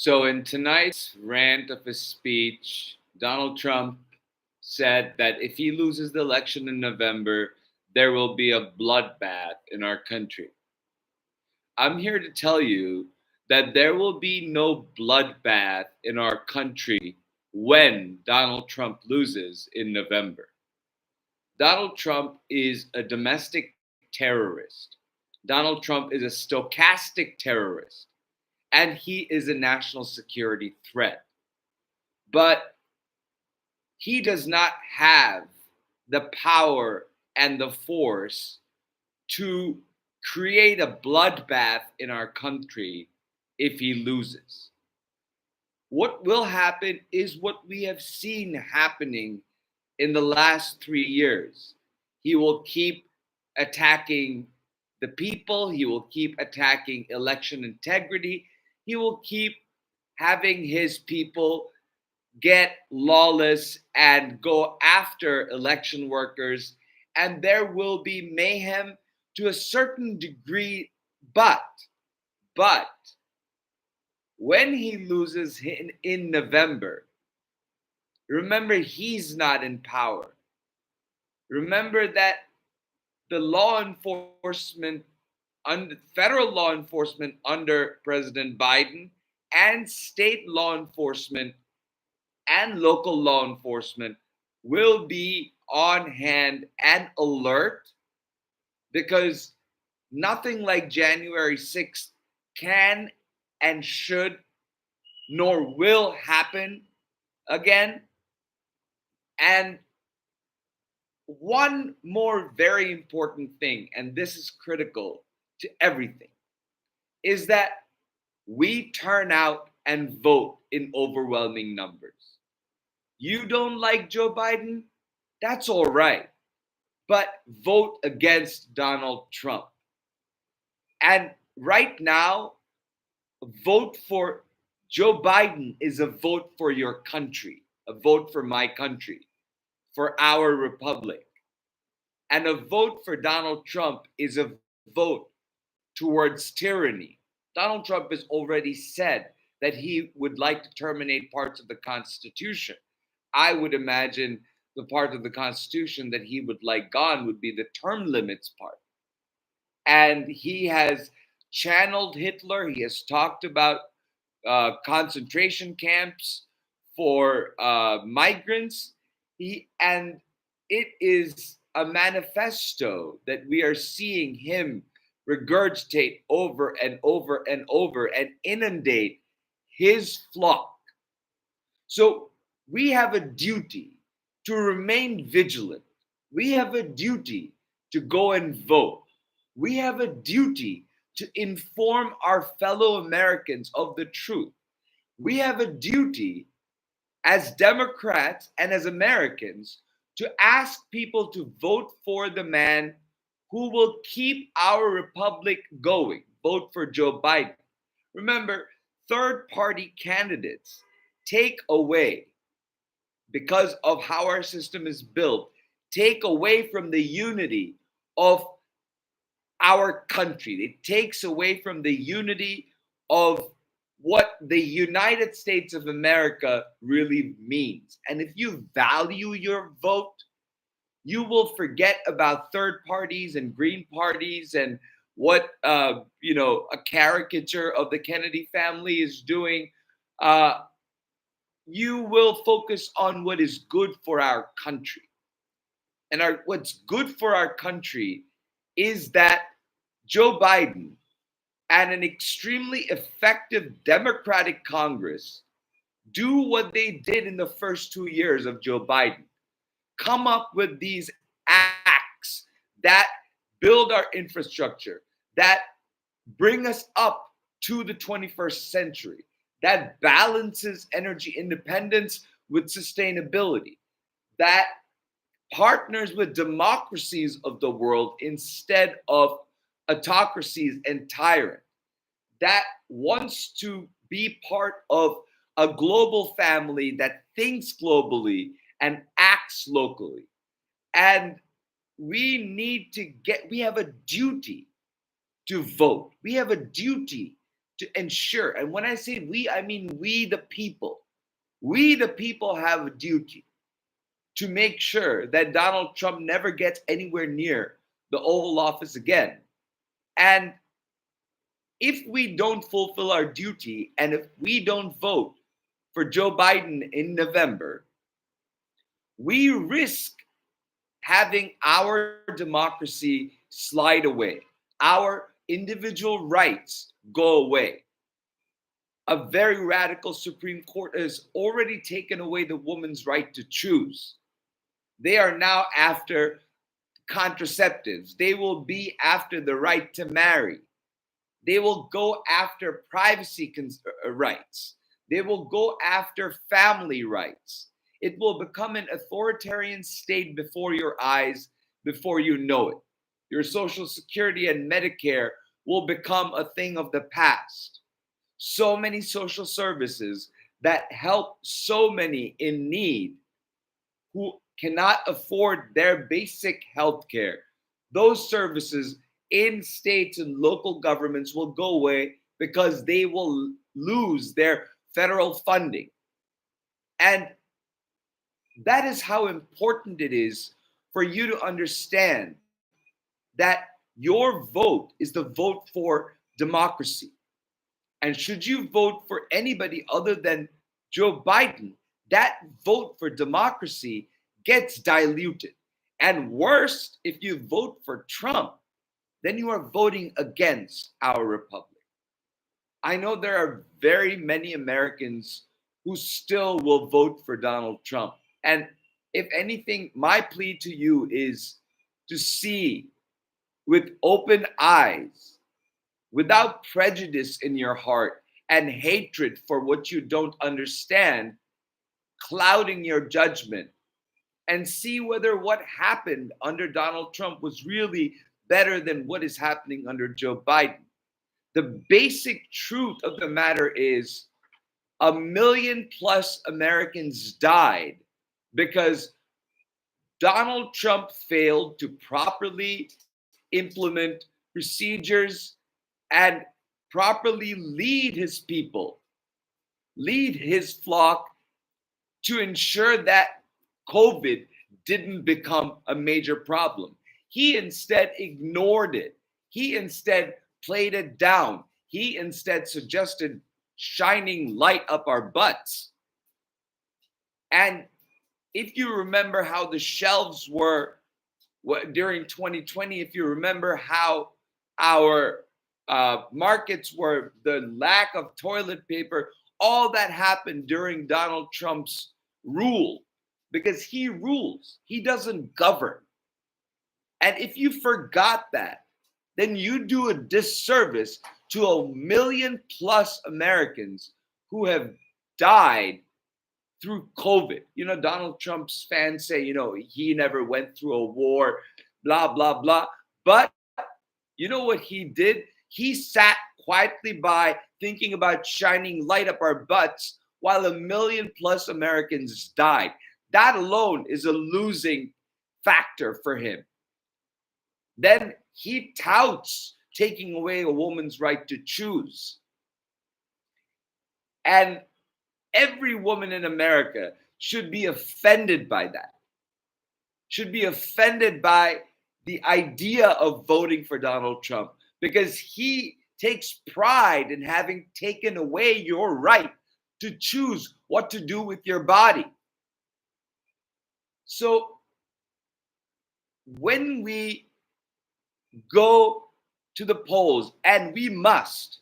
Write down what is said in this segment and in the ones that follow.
So, in tonight's rant of his speech, Donald Trump said that if he loses the election in November, there will be a bloodbath in our country. I'm here to tell you that there will be no bloodbath in our country when Donald Trump loses in November. Donald Trump is a domestic terrorist. Donald Trump is a stochastic terrorist, and he is a national security threat. But he does not have the power and the force to create a bloodbath in our country if he loses. What will happen is what we have seen happening in the last 3 years. He will keep attacking the people, he will keep attacking election integrity, he will keep having his people get lawless and go after election workers, and there will be mayhem to a certain degree. But when he loses in November, remember he's not in power. Remember that the law enforcement, under federal law enforcement under President Biden, and state law enforcement and local law enforcement will be on hand and alert, because nothing like January 6th can and should nor will happen again. And one more very important thing, and this is critical to everything, is that we turn out and vote in overwhelming numbers. You don't like Joe Biden? That's all right. But vote against Donald Trump. And right now, a vote for Joe Biden is a vote for your country, a vote for my country, for our republic. And a vote for Donald Trump is a vote towards tyranny. Donald Trump has already said that he would like to terminate parts of the Constitution. I would imagine the part of the Constitution that he would like gone would be the term limits part. And he has channeled Hitler. He has talked about concentration camps for migrants. And it is a manifesto that we are seeing him regurgitate over and over and over and inundate his flock. So we have a duty to remain vigilant. We have a duty to go and vote. We have a duty to inform our fellow Americans of the truth. We have a duty as Democrats and as Americans to ask people to vote for the man who will keep our republic going. Vote for Joe Biden. Remember, third party candidates take away, because of how our system is built, take away from the unity of our country. It takes away from the unity of what the United States of America really means. And if you value your vote, you will forget about third parties and green parties and what a caricature of the Kennedy family is doing. You will focus on what is good for our country. And what's good for our country is that Joe Biden and an extremely effective Democratic Congress do what they did in the first 2 years of Joe Biden. Come up with these acts that build our infrastructure, that bring us up to the 21st century, that balances energy independence with sustainability, that partners with democracies of the world instead of autocracies and tyrants, that wants to be part of a global family that thinks globally and acts locally. And we have a duty to vote. We have a duty to ensure, and when I say we, I mean we the people have a duty to make sure that Donald Trump never gets anywhere near the Oval Office again. And if we don't fulfill our duty and if we don't vote for Joe Biden in November, we risk having our democracy slide away, our individual rights go away. A very radical Supreme Court has already taken away the woman's right to choose. They are now after contraceptives. They will be after the right to marry. They will go after privacy rights. They will go after family rights. It will become an authoritarian state before your eyes, before you know it. Your Social Security and Medicare will become a thing of the past. So many social services that help so many in need who cannot afford their basic health care. Those services in states and local governments will go away because they will lose their federal funding. And that is how important it is for you to understand that your vote is the vote for democracy. And should you vote for anybody other than Joe Biden, that vote for democracy gets diluted. And worse, if you vote for Trump, then you are voting against our republic. I know there are very many Americans who still will vote for Donald Trump. And if anything, my plea to you is to see with open eyes, without prejudice in your heart and hatred for what you don't understand, clouding your judgment, and see whether what happened under Donald Trump was really better than what is happening under Joe Biden. The basic truth of the matter is 1 million+ Americans died because Donald Trump failed to properly implement procedures and properly lead his people, lead his flock to ensure that COVID didn't become a major problem. He instead ignored it. He instead played it down. He instead suggested shining light up our butts. And if you remember how the shelves were during 2020, if you remember how our markets were, the lack of toilet paper, all that happened during Donald Trump's rule, because he rules, he doesn't govern. And if you forgot that, then you do a disservice to 1 million+ Americans who have died through COVID. You know, Donald Trump's fans say, you know, he never went through a war, blah, blah, blah. But you know what he did? He sat quietly by thinking about shining light up our butts while 1 million+ Americans died. That alone is a losing factor for him. Then he touts taking away a woman's right to choose. And every woman in America should be offended by that, should be offended by the idea of voting for Donald Trump, because he takes pride in having taken away your right to choose what to do with your body. So when we go to the polls, and we must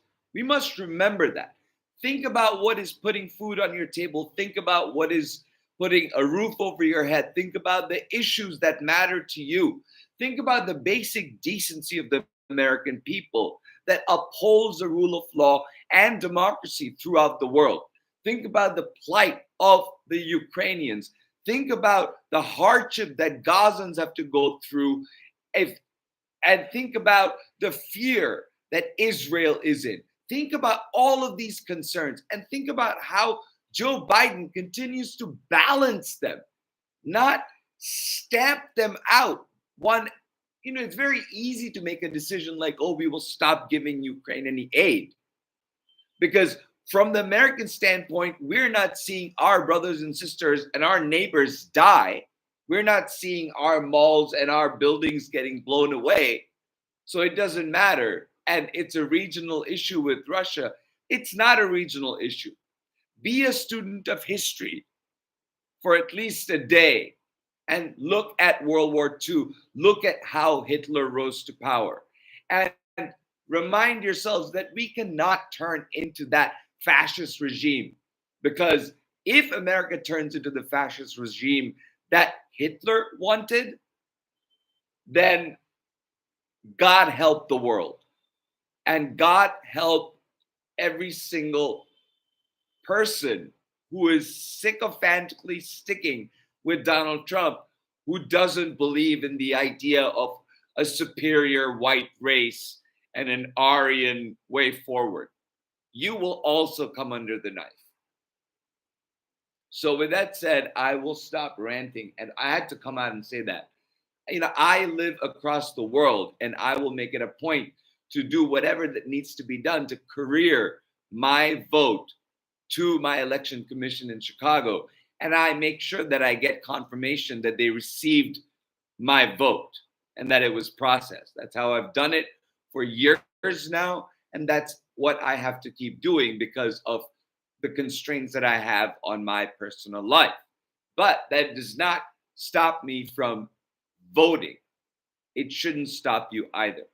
remember that. Think about what is putting food on your table. Think about what is putting a roof over your head. Think about the issues that matter to you. Think about the basic decency of the American people that upholds the rule of law and democracy throughout the world. Think about the plight of the Ukrainians. Think about the hardship that Gazans have to go through, and think about the fear that Israel is in. Think about all of these concerns and think about how Joe Biden continues to balance them, not stamp them out. It's very easy to make a decision like, oh, we will stop giving Ukraine any aid. Because from the American standpoint, we're not seeing our brothers and sisters and our neighbors die. We're not seeing our malls and our buildings getting blown away. So it doesn't matter. And it's a regional issue with Russia. It's not a regional issue. Be a student of history for at least a day and look at World War II. Look at how Hitler rose to power. And remind yourselves that we cannot turn into that fascist regime, because if America turns into the fascist regime that Hitler wanted, then God help the world. And God help every single person who is sycophantically sticking with Donald Trump, who doesn't believe in the idea of a superior white race and an Aryan way forward. You will also come under the knife. So, with that said, I will stop ranting. And I had to come out and say that. I live across the world, and I will make it a point to do whatever that needs to be done to career my vote to my election commission in Chicago. And I make sure that I get confirmation that they received my vote and that it was processed. That's how I've done it for years now. And that's what I have to keep doing because of the constraints that I have on my personal life. But that does not stop me from voting. It shouldn't stop you either.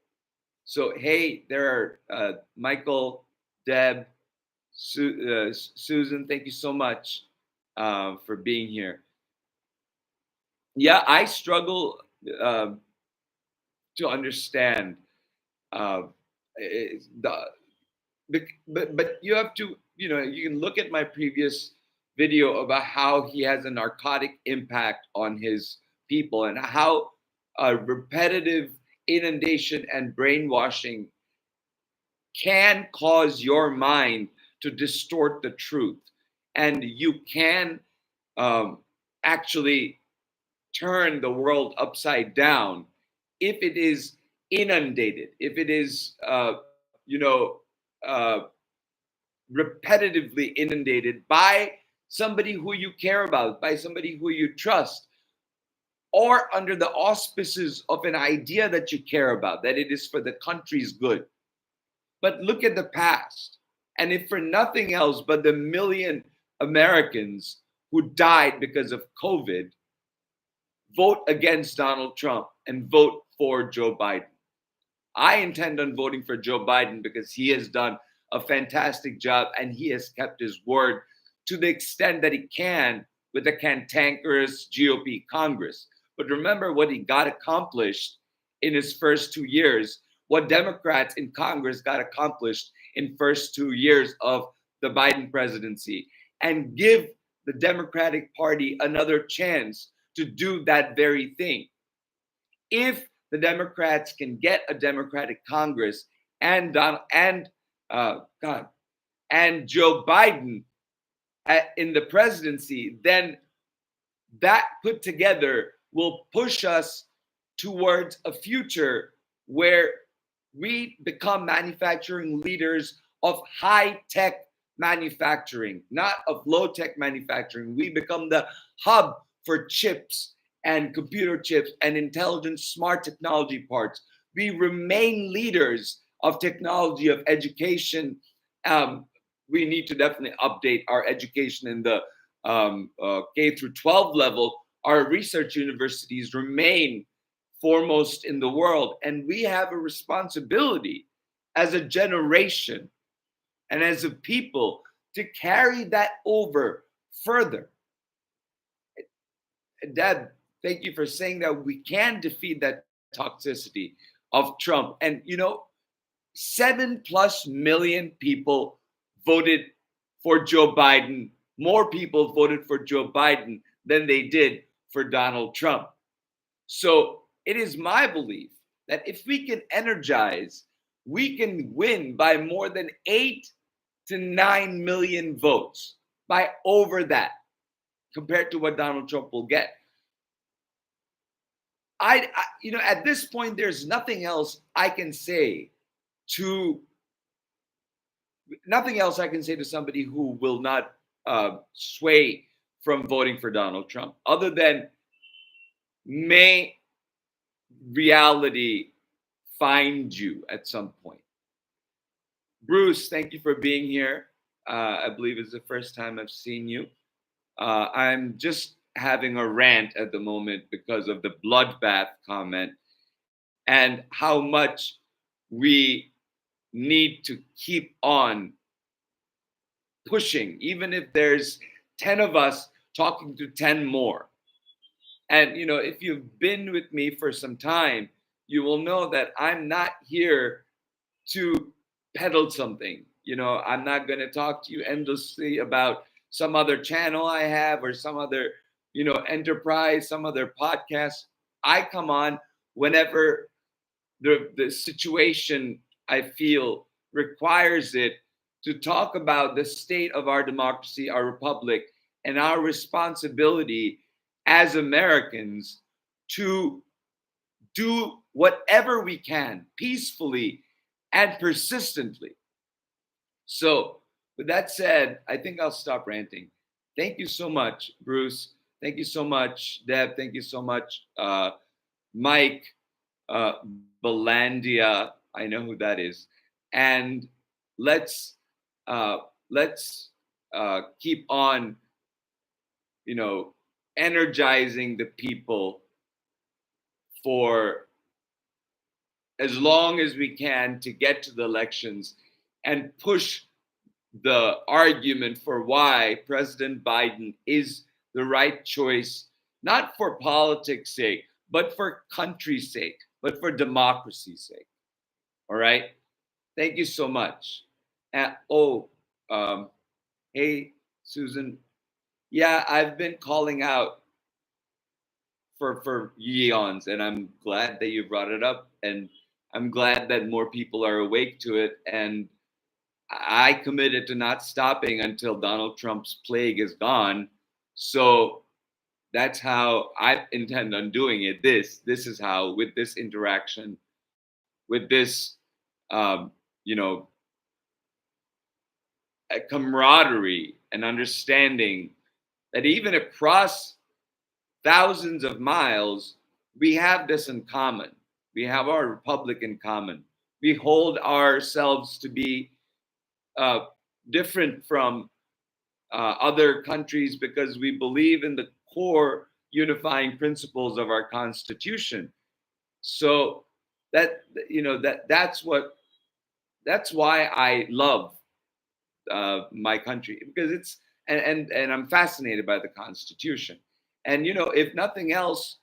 So, hey, there are Michael, Deb, Susan, thank you so much for being here. Yeah, I struggle to understand but you have to, you can look at my previous video about how he has a narcotic impact on his people and how repetitive inundation and brainwashing can cause your mind to distort the truth. And you can actually turn the world upside down if it is inundated, if it is, repetitively inundated by somebody who you care about, by somebody who you trust, or under the auspices of an idea that you care about, that it is for the country's good. But look at the past. And if for nothing else but the million Americans who died because of COVID, vote against Donald Trump and vote for Joe Biden. I intend on voting for Joe Biden because he has done a fantastic job and he has kept his word to the extent that he can with a cantankerous GOP Congress. But remember what he got accomplished in his first 2 years, what Democrats in Congress got accomplished in first 2 years of the Biden presidency, and give the Democratic Party another chance to do that very thing. If the Democrats can get a Democratic Congress and Joe Biden in the presidency, then that put together will push us towards a future where we become manufacturing leaders of high-tech manufacturing, not of low-tech manufacturing. We become the hub for chips and computer chips and intelligent smart technology parts. We remain leaders of technology, of education. We need to definitely update our education in the K through 12 level. Our research universities remain foremost in the world, and we have a responsibility as a generation and as a people to carry that over further. Dad, thank you for saying that we can defeat that toxicity of Trump. And 7+ million people voted for Joe Biden. More people voted for Joe Biden than they did for Donald Trump. So it is my belief that if we can energize, we can win by more than 8 to 9 million votes, by over that, compared to what Donald Trump will get. At this point, there's nothing else I can say to nothing else I can say to somebody who will not sway from voting for Donald Trump, other than may reality find you at some point. Bruce, thank you for being here. I believe it's the first time I've seen you. I'm just having a rant at the moment because of the bloodbath comment and how much we need to keep on pushing, even if there's 10 of us talking to 10 more. And, if you've been with me for some time, you will know that I'm not here to peddle something. I'm not going to talk to you endlessly about some other channel I have or some other, enterprise, some other podcast. I come on whenever the situation I feel requires it to talk about the state of our democracy, our republic, and our responsibility as Americans to do whatever we can peacefully and persistently. So, with that said, I think I'll stop ranting. Thank you so much, Bruce. Thank you so much, Deb. Thank you so much, Mike, Belandia. I know who that is. And let's uh, let's keep on, you know, energizing the people for as long as we can to get to the elections and push the argument for why President Biden is the right choice, not for politics' sake, but for country's sake, but for democracy's sake. All right. Thank you so much. Oh, um, hey, Susan. Yeah, I've been calling out for eons, and I'm glad that you brought it up, and I'm glad that more people are awake to it. And I committed to not stopping until Donald Trump's plague is gone. So that's how I intend on doing it. This is how, with this interaction, with this, you know, a camaraderie and understanding that even across thousands of miles, we have this in common. We have our republic in common. We hold ourselves to be uh, different from other countries because we believe in the core unifying principles of our constitution. So that that's why I love my country, because it's and I'm fascinated by the Constitution. And if nothing else,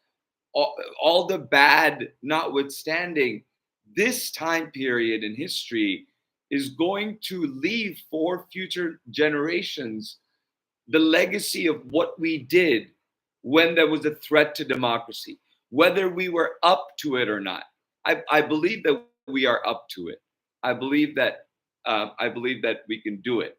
all the bad notwithstanding, this time period in history is going to leave for future generations the legacy of what we did when there was a threat to democracy, whether we were up to it or not. I believe that we are up to it. I believe that we can do it.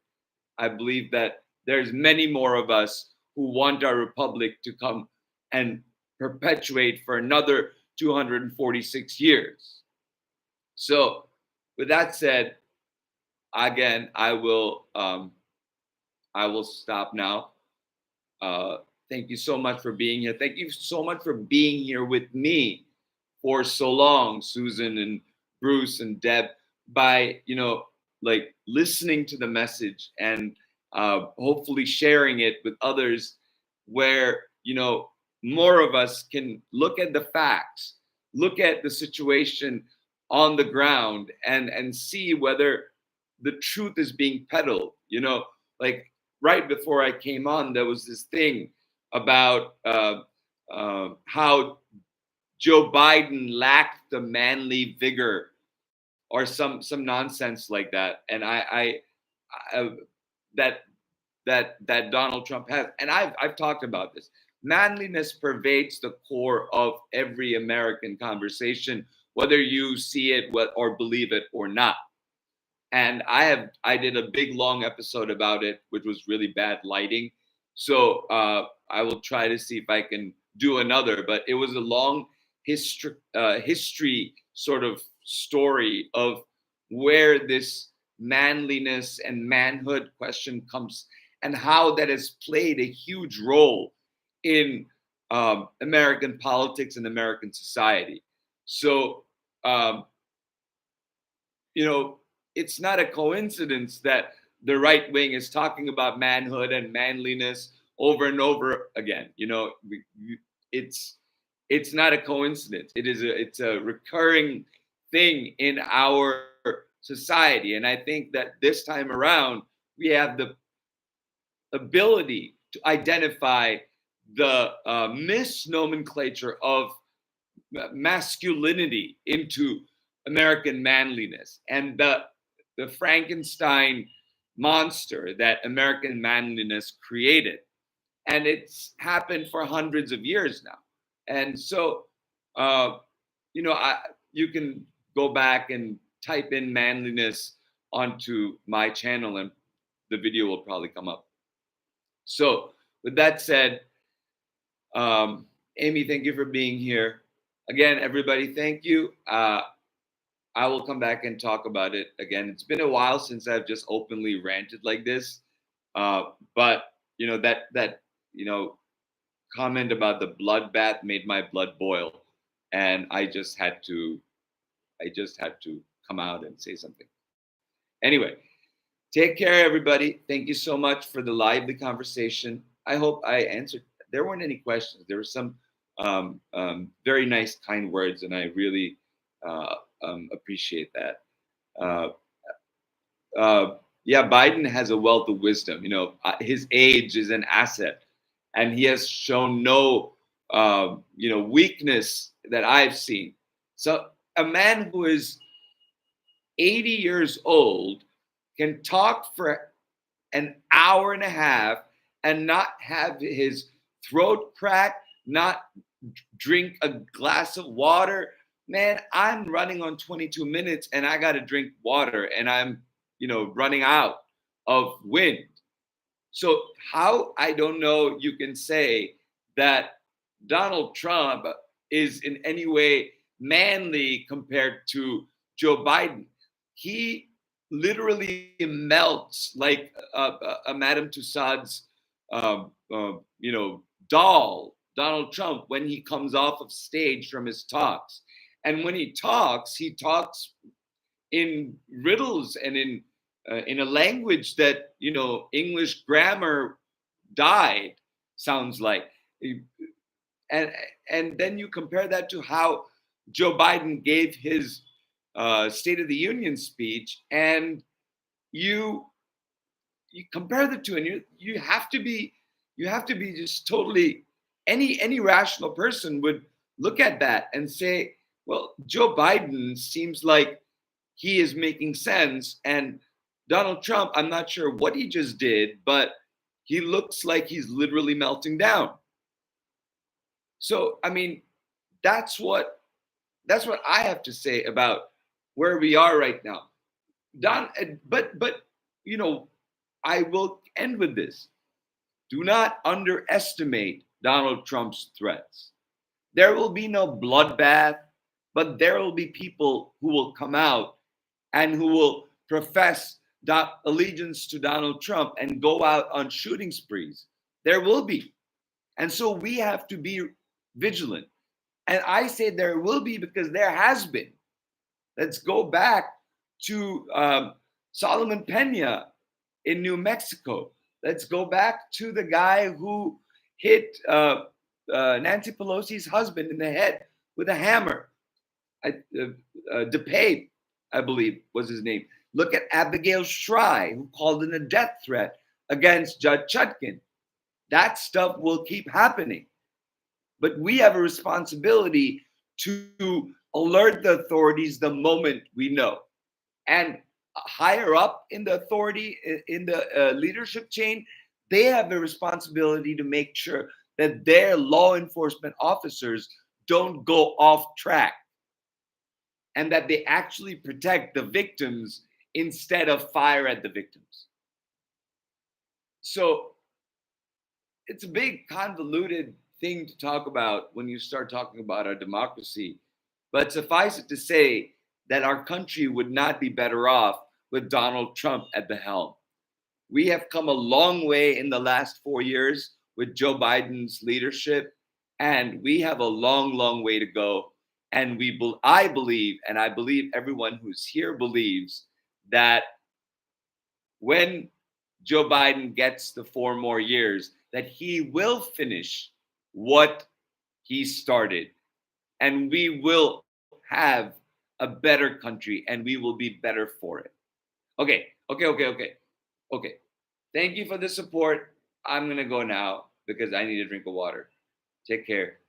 I believe that there's many more of us who want our republic to come and perpetuate for another 246 years. So, with that said, again, I will stop now. Uh, Thank you so much for being here. Thank you so much for being here with me for so long, Susan and Bruce and Deb, by like listening to the message and hopefully sharing it with others, where more of us can look at the facts, look at the situation on the ground, and see whether the truth is being peddled. Like right before I came on, there was this thing about how Joe Biden lacked the manly vigor or some nonsense like that, and I that that Donald Trump has, and I've talked about this. Manliness pervades the core of every American conversation, whether you see it or believe it or not. And I did a big long episode about it, which was really bad lighting. So I will try to see if I can do another. But it was a long history sort of story of where this manliness and manhood question comes, and how that has played a huge role in American politics and American society. So, um, you know, it's not a coincidence that the right wing is talking about manhood and manliness over and over again. It's it's not a coincidence. It's a recurring thing in our society, and I think that this time around we have the ability to identify the misnomenclature of masculinity into American manliness, and the Frankenstein monster that American manliness created. And it's happened for hundreds of years now. And so, uh, you can go back and type in manliness onto my channel, and the video will probably come up. So, with that said, Amy, thank you for being here. Again, everybody, thank you. I will come back and talk about it again. It's been a while since I've just openly ranted like this, but that comment about the bloodbath made my blood boil, and I just had to come out and say something. Anyway, take care, everybody. Thank you so much for the lively conversation. I hope I answered. There weren't any questions. There were some very nice, kind words, and I really appreciate that. Uh, yeah, Biden has a wealth of wisdom. His age is an asset, and he has shown no, weakness that I've seen. So a man who is 80 years old can talk for an hour and a half and not have his throat crack, not drink a glass of water. Man, I'm running on 22 minutes and I got to drink water, and I'm, running out of wind. So, how, I don't know, you can say that Donald Trump is in any way manly compared to Joe Biden. He literally melts like a Madame Tussauds, doll, Donald Trump, when he comes off of stage from his talks. And when he talks in riddles and in a language that English grammar died, sounds like. And then you compare that to how Joe Biden gave his State of the Union speech, and you compare the two, and you have to be just totally, any rational person would look at that and say, well, Joe Biden seems like he is making sense, and Donald Trump, I'm not sure what he just did, but he looks like he's literally melting down. So, I mean, that's what I have to say about where we are right now. But I will end with this. Do not underestimate Donald Trump's threats. There will be no bloodbath, but there will be people who will come out and who will profess allegiance to Donald Trump and go out on shooting sprees. There will be. And so we have to be vigilant. And I say there will be because there has been. Let's go back to Solomon Pena in New Mexico. Let's go back to the guy who hit Nancy Pelosi's husband in the head with a hammer. DePape, I believe, was his name. Look at Abigail Shry, who called in a death threat against Judge Chutkan. That stuff will keep happening. But we have a responsibility to alert the authorities the moment we know. And higher up in the authority, in the leadership chain, they have a responsibility to make sure that their law enforcement officers don't go off track, and that they actually protect the victims instead of fire at the victims. So it's a big, convoluted thing to talk about when you start talking about our democracy. But suffice it to say that our country would not be better off with Donald Trump at the helm. We have come a long way in the last 4 years with Joe Biden's leadership, and we have a long, long way to go. And I believe, and I believe everyone who's here believes that when Joe Biden gets the 4 more years, that he will finish what he started, and we will have a better country, and we will be better for it. Okay. Thank you for the support. I'm gonna go now because I need a drink of water. Take care.